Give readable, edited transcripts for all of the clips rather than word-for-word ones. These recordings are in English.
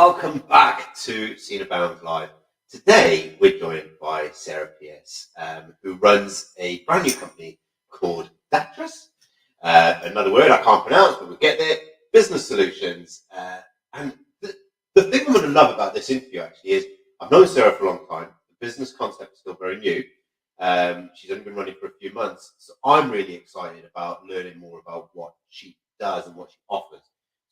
welcome back to Seen Abound Live. Today we're joined by Sarah Pearce, who runs a brand new company called Datras. Another word I can't pronounce, but we'll get there. Business solutions. And the thing I'm going to love about this interview actually is I've known Sarah for a long time. The business concept is still very new. She's only been running for a few months, so I'm really excited about learning more about what she does and what she offers.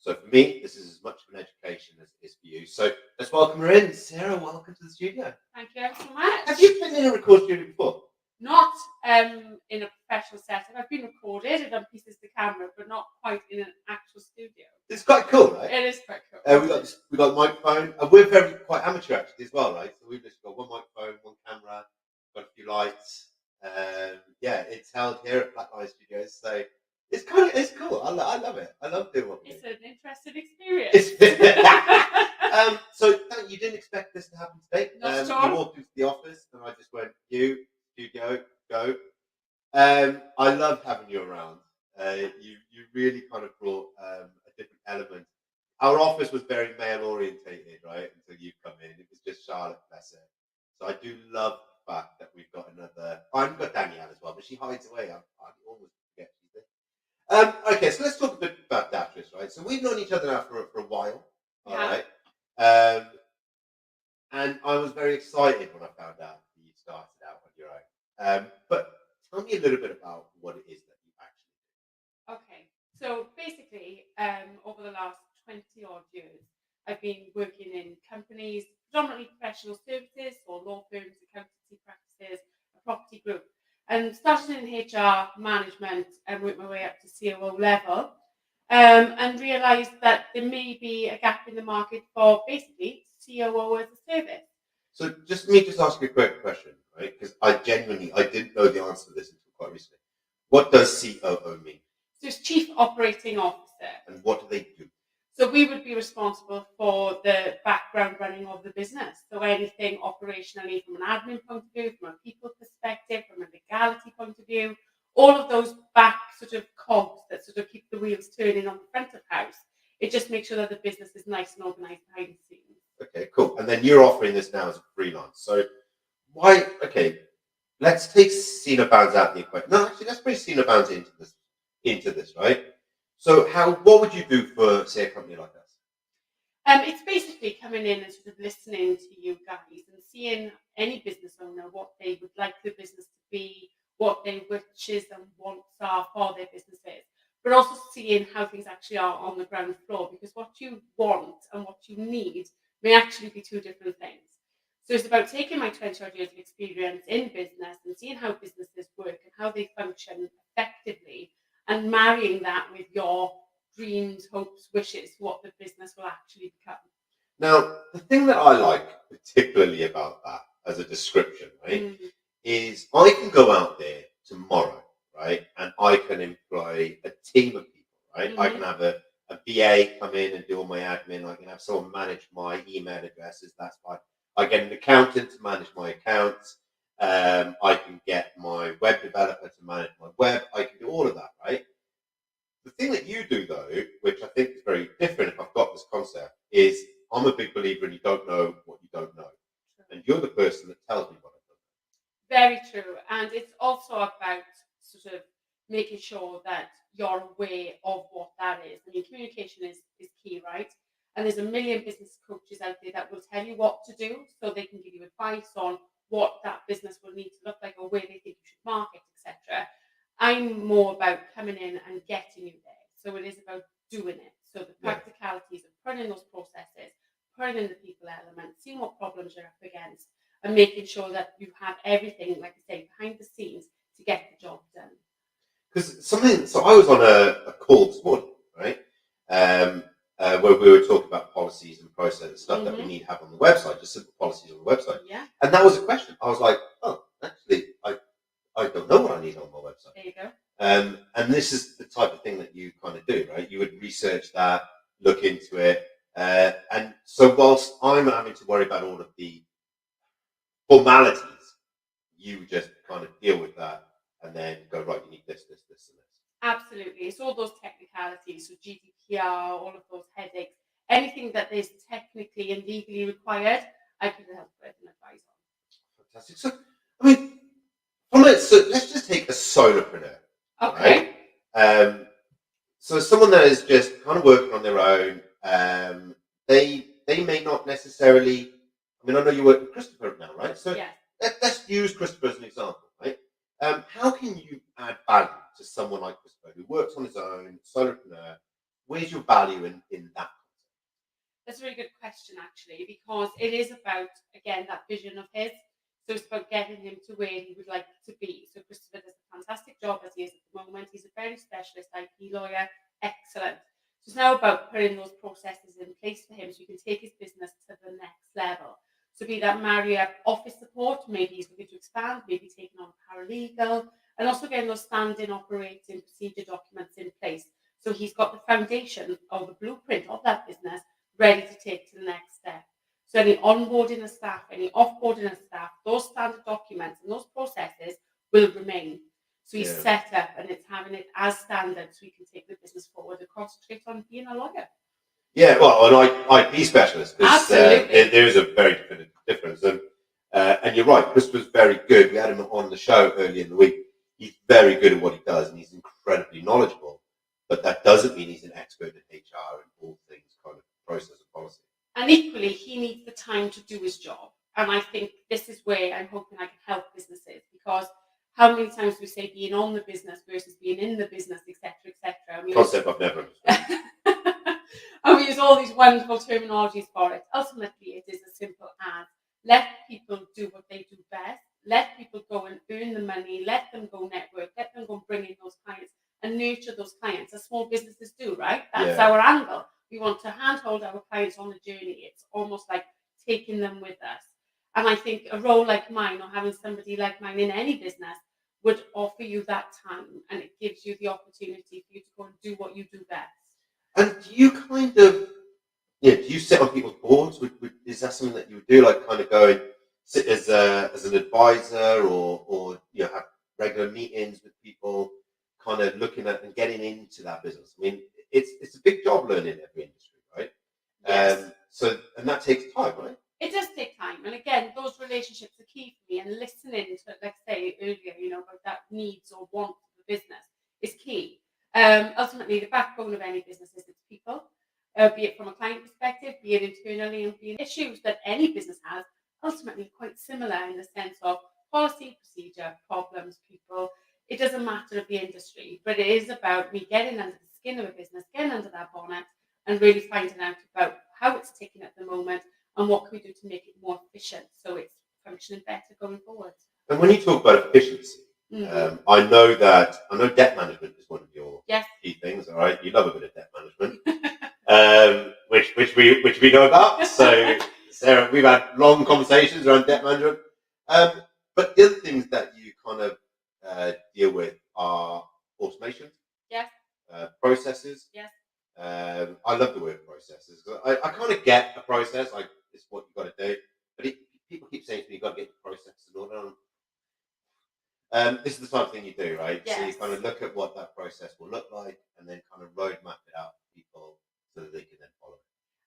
So for me, this is as much of an education as it is for you. So let's welcome her in. Sarah, welcome to the studio. Thank you ever so much. Have you been in a record studio before? Not in a professional setting. I've been recorded and done pieces to camera, but not quite in an actual studio. It's quite cool, right? It is quite cool. We got a microphone. We're quite amateur actually as well, right? So we've just got one microphone, one camera, got a few lights. It's held here at Black Line Studios. So it's cool. I love it. I love doing what we do. It's an interesting experience. So you didn't expect this to happen today. Not at all. You walked into the office and I just went, studio, go. I love having you around. You really kind of brought a different element. Our office was very male orientated, right? Until you come in. It was just Charlotte, bless her. So I do love the fact that we've got another. I've got Danielle as well, but she hides away. I always forget she's there. Okay, so let's talk a bit about Datras, right? So we've known each other now for a while, all right? And I was very excited when I found out that you started out on your own. But tell me a little bit about what it is that you actually do. Okay, so basically, over the last 20 odd years, I've been working in companies, predominantly professional services or law firms, accountancy practices, a property group, and started in HR management and worked my way up to COO level, and realised that there may be a gap in the market for basically COO as a service. So just me ask you a quick question, right? Because I didn't know the answer to this until quite recently. What does COO mean? So it's Chief Operating Officer. And what do they do? So we would be responsible for the background running of the business. So anything operationally from an admin point of view, from a people perspective, from a legality point of view, all of those back sort of cogs that sort of keep the wheels turning on the front of house. It just makes sure that the business is nice and organised behind the scenes. Okay, cool. And then you're offering this now as a freelance. So why? Okay, let's take Seen Abound out of the equation. No, actually, let's bring Seen Abound into this, right? So what would you do for, say, a company like us? It's basically coming in and sort of listening to you guys and seeing any business owner what they would like the business to be, what their wishes and wants are for their businesses, but also seeing how things actually are on the ground floor, because what you want and what you need may actually be two different things. So it's about taking my 20 odd years of experience in business and seeing how businesses work and how they function effectively, and marrying that with your dreams, hopes, wishes, what the business will actually become. Now, the thing that I like particularly about that as a description, right, is I can go out there tomorrow, right, and I can employ a team of people, right? I can have a BA come in and do all my admin. I can have someone manage my email addresses. That's fine. I get an accountant to manage my accounts. I can get my web developer to manage my web. I can do all of that, right? The thing that you do, though, which I think is very different if I've got this concept, is I'm a big believer in you don't know what you don't know. And you're the person that tells me what I don't know. Very true. And it's also about sort of making sure that you're aware of what that is. I mean, communication is key, right? And there's a million business coaches out there that will tell you what to do, so they can give you advice on what that business will need to look like or where they think you should market, etc. I'm more about coming in and getting you there. So it is about doing it. So the practicalities of putting in those processes, putting in the people element, seeing what problems you're up against, and making sure that you have everything, like I say, behind the scenes to get the job done. So I was on a call this morning, right? Where we were talking about policies and process stuff that we need to have on the website, just simple policies on the website. Yeah. And that was a question. I was like, oh, actually, I don't know what I need on my website. There you go. And this is the type of thing that you kind of do, right? You would research that, look into it. And so whilst I'm having to worry about all of the formalities, you just kind of deal with that and then go, right, you need this, and this. Absolutely. It's all those technicalities, so GDPR, all of those headaches, anything that is technically ethically and legally required, I can help with and advise on. Fantastic. So, I mean, so let's just take a solopreneur. Okay. Right? So someone that is just kind of working on their own, they may not necessarily. I mean, I know you work with Christopher now, right? So yeah. let's use Christopher as an example, right? How can you add value to someone like Christopher who works on his own, solopreneur? Where's your value in that? That's a really good question, actually, because it is about, again, that vision of his. So it's about getting him to where he would like to be. So Christopher does a fantastic job as he is at the moment. He's a very specialist IP lawyer, excellent. So it's now about putting those processes in place for him so he can take his business to the next level. So be that Marriott office support, maybe he's looking to expand, maybe taking on paralegal, and also getting those standing operating procedure documents in place. So he's got the foundation or the blueprint of that business ready to take to the next step. So any onboarding of staff, any offboarding of staff, those standard documents and those processes will remain. So he's set up and it's having it as standard so he can take the business forward and concentrate on being a lawyer. Yeah, well, an IP specialist. Absolutely. There is a very definitive difference. And you're right, Christopher's very good. We had him on the show earlier in the week. He's very good at what he does and he's incredibly knowledgeable. But that doesn't mean he's an expert in HR and all things kind of process and policy. And equally, he needs the time to do his job. And I think this is where I'm hoping I can help businesses, because how many times we say being on the business versus being in the business, etc., etc. Concept I've never understood. And we use all these wonderful terminologies for it. Ultimately, it is as simple as let people do what they do best. Let people go and earn the money. Let them go network. Let them go and bring in those clients and nurture those clients, as small businesses do, right? That's our angle. We want to handhold our clients on the journey. It's almost like taking them with us. And I think a role like mine, or having somebody like mine in any business, would offer you that time, and it gives you the opportunity for you to go and do what you do best. And do you kind of, do you sit on people's boards? Is that something that you would do, like kind of go and sit as an advisor, or have regular meetings with people, kind of looking at and getting into that business? I mean, it's a big job learning every industry, right? Yes. And that takes time, right? It does take time, and again, those relationships are key for me. And listening to, like I say earlier, about that needs or want of the business is key. Ultimately, the backbone of any business is its people, be it from a client perspective, be it internally, and being issues that any business has. Ultimately, quite similar in the sense of policy, procedure, problems, people. It doesn't matter of the industry, but it is about me getting under the skin of a business, getting under that bonnet, and really finding out about how it's ticking at the moment and what can we do to make it more efficient so it's functioning better going forward. And when you talk about efficiency, I know debt management is one of your key things. All right, you love a bit of debt management, which we know about. So, Sarah, we've had long conversations around debt management. But the other things that you kind of deal with are automation, processes. Yes. I love the word processes. I kind of get a process, like it's what you've got to do. But people keep saying to me, you've got to get the process in order. This is the type of thing you do, right? Yes. So you kind of look at what that process will look like and then kind of roadmap it out for people so that they can then follow it.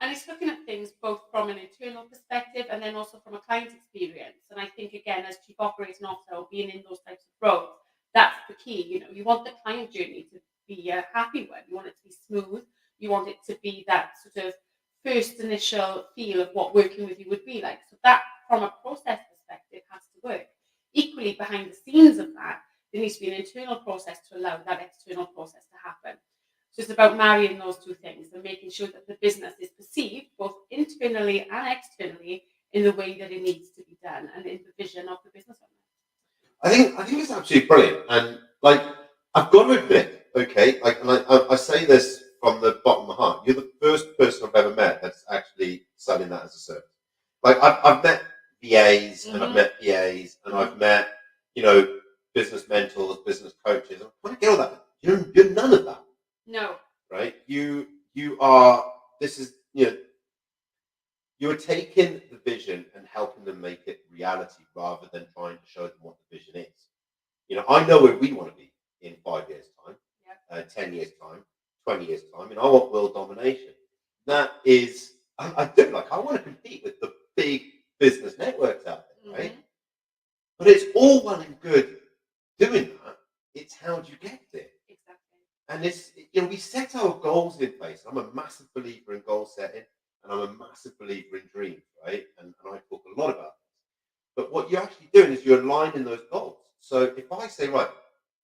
And it's looking at things both from an internal perspective and then also from a client experience. And I think, again, as chief operating officer or being in those types of roles, that's the key. You want the client journey to be a happy one. You want it to be smooth. You want it to be that sort of first initial feel of what working with you would be like. So that, from a process perspective, has to work. Equally, behind the scenes of that, there needs to be an internal process to allow that external process to happen. So it's about marrying those two things and making sure that the business is perceived both internally and externally in the way that it needs to be done and in the vision of the business owner. I think it's absolutely brilliant. And I've got to admit, I say this from the bottom of my heart, you're the first person I've ever met that's actually selling that as a service. I've met VAs and I've met PAs and I've met, business mentors, business coaches. I want to get all that. You're none of that. No. Right? You are, you are taking the vision and helping them make it reality rather than trying to show them what the vision is. I know where we want to be in 5 years' time, 10 years' time, 20 years' time. I want world domination. That is I do. Like, I want to compete with the big business networks out there, right? Mm-hmm. But it's all well and good doing that. It's how do you get there? Exactly. And it's, we set our goals in place. I'm a massive believer in goal setting, and I'm a massive believer in dreams, right? And I talk a lot about this. But what you're actually doing is you're aligning those goals. So if I say, right,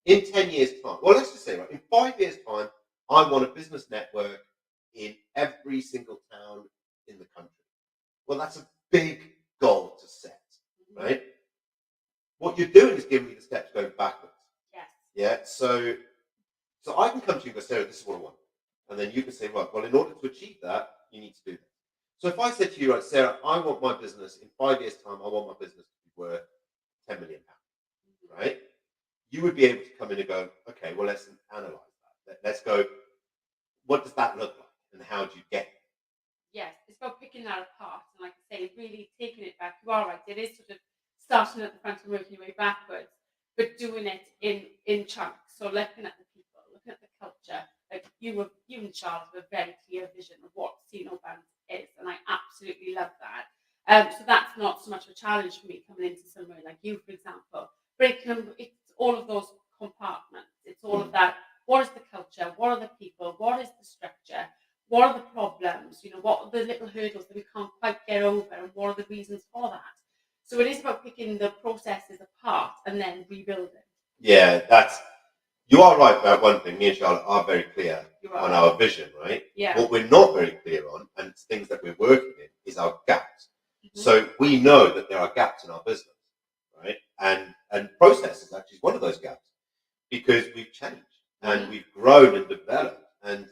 in 10 years' time, well, let's just say, right, in 5 years' time, I want a business network in every single town in the country. Well, that's a big goal to set, right? What you're doing is giving me the steps going backwards. Yes. Yeah. So I can come to you and go, Sarah, this is what I want. And then you can say, right, well, in order to achieve that, you need to do this. So if I said to you, right, Sarah, I want my business in 5 years' time, I want my business to be worth £10 million, right? You would be able to come in and go, okay, well, let's analyze that. Let's go, what does that look like? And how do you get it? Yes, it's about picking that apart and, like I say, really taking it back. You are right. It is sort of starting at the front and working your way backwards, but doing it in chunks. So looking at the people, looking at the culture. Like you and Charles have a very clear vision of what C&O Bands is, and I absolutely love that. So that's not so much of a challenge for me coming into somewhere like you, for example. Breaking it's all of those compartments. It's all of that. What is the culture? What are the people? What is the structure? What are the problems? What are the little hurdles that we can't quite get over, and what are the reasons for that? So it is about picking the processes apart and then rebuilding. Yeah, you are right about one thing. Me and Charlotte are very clear on our vision, right? Yeah. What we're not very clear on, and things that we're working in, is our gaps. Mm-hmm. So we know that there are gaps in our business, right? And process is actually one of those gaps, because we've changed and we've grown and developed, and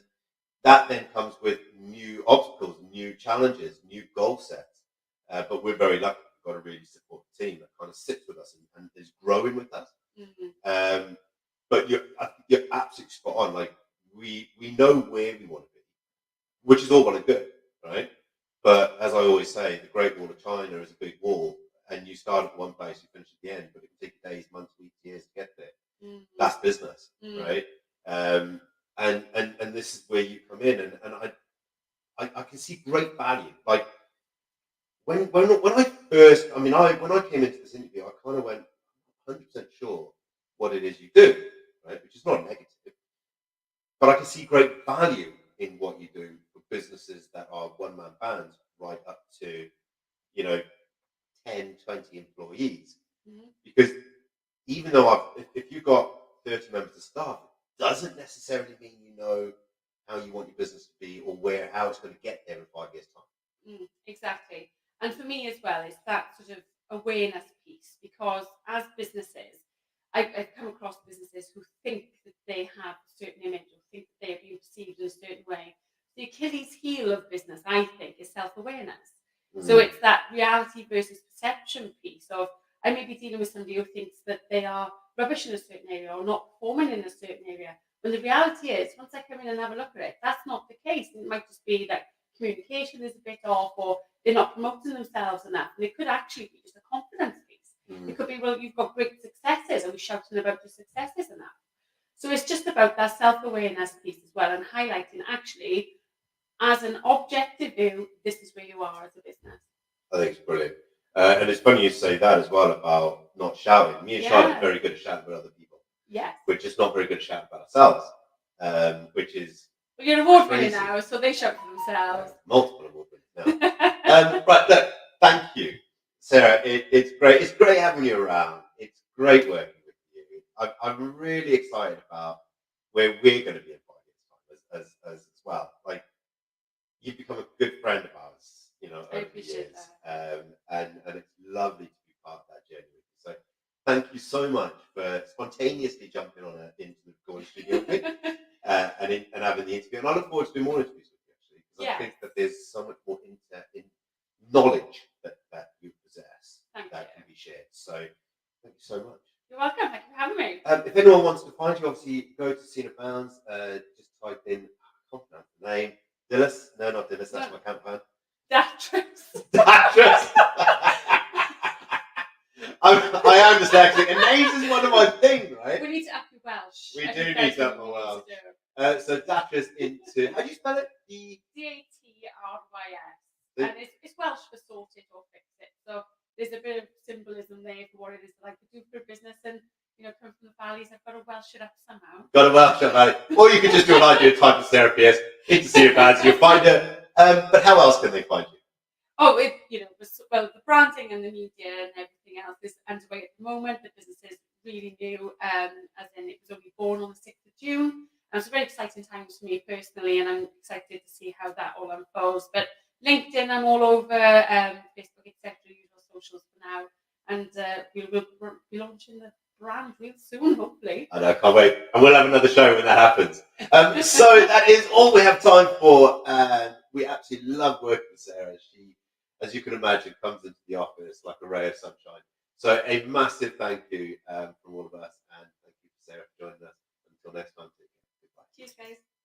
that then comes with new obstacles, new challenges, new goal sets. But we're very lucky. We've got a really support team that kind of sits with us and is growing with us. Mm-hmm. But you're absolutely spot on. Like we know where we want to be, which is all well and good, right? But as I always say, the Great Wall of China is a big wall, and you start at one place, you finish at the end, but it can take days, months, weeks, years to get there. Mm-hmm. That's business, right? And this is where you come in, and I can see great value. Like when I first, when I came into this interview, I kind of went 100% sure what it is you do, right? Which is not negative, but I can see great value in what you do for businesses that are one-man bands right up to 10, 20 employees. Mm-hmm. Because even though if you've got 30 members of staff, it doesn't necessarily mean you know how you want your business to be or how it's going to get there in 5 years' time. Exactly. And for me as well, it's that sort of awareness piece, because as businesses, I've come across businesses who think that they have a certain image or think that they are being perceived in a certain way. The Achilles heel of business, I think, is self-awareness. Mm-hmm. So it's that reality versus perception piece of, I may be dealing with somebody who thinks that they are rubbish in a certain area or not performing in a certain area. When the reality is, once I come in and have a look at it, that's not the case. It might just be that communication is a bit off, or they're not promoting themselves enough. And it could actually be just a confidence piece. Mm. It could be, well, you've got great successes, and we're shouting about your successes enough. So it's just about that self-awareness piece as well, and highlighting actually, as an objective view, this is where you are as a business. I think it's brilliant. And it's funny you say that as well about not shouting. Me and Charlotte are very good at shouting about other people. Yes. We're just not very good at shouting about ourselves, which is well, you're an award winner now, so they shout for themselves. Multiple award winners now. Right, look, thank you, Sarah. It's great. It's great having you around. It's great working with you. I'm really excited about where we're going to be in 5 years' time as well. Like, you've become a good friend of ours, over the years. And it's lovely to be part of that journey with you. So thank you so much for spontaneously jumping into the recording studio with me and having the interview. And I look forward to doing more interviews with you, actually, because I think that there's so much more in knowledge that you possess can be shared. So thank you so much. You're welcome. Thank you for having me. If anyone wants to find you, obviously go to C&O Bands. Just type in, I can't pronounce the name. Dillis? No, not Dillis. That's my camp van. Datress. Datress. I am dyslexic, and names is one of my things, right? We need to up your Welsh. We do need to up my Welsh. So Datress into, how do you spell it? Datrys. And it's Welsh for sort it or fix it. So there's a bit of symbolism there for what it is that I could do for a business. And, come from the valleys, I've got to Welsh it up somehow. Got a Welsh up, Valley. Or you could just do what I do, type of Sarah Pearce into see your ads, you'll find her. But how else can they find you? Oh, the branding and the media and everything else is underway at the moment. The business is really new, as in it was only born on the 6th of June. And it's a very exciting time for me personally, and I'm excited to see how that all unfolds. But LinkedIn, I'm all over, Facebook, etc., usual socials for now. And we'll be launching the brand real soon, hopefully. I know, can't wait. And we'll have another show when that happens. So that is all we have time for. We absolutely love working with Sarah. She, as you can imagine, comes into the office like a ray of sunshine. So a massive thank you from all of us. And thank you, Sarah, for joining us. Until next time, take care. Goodbye. Cheers, guys.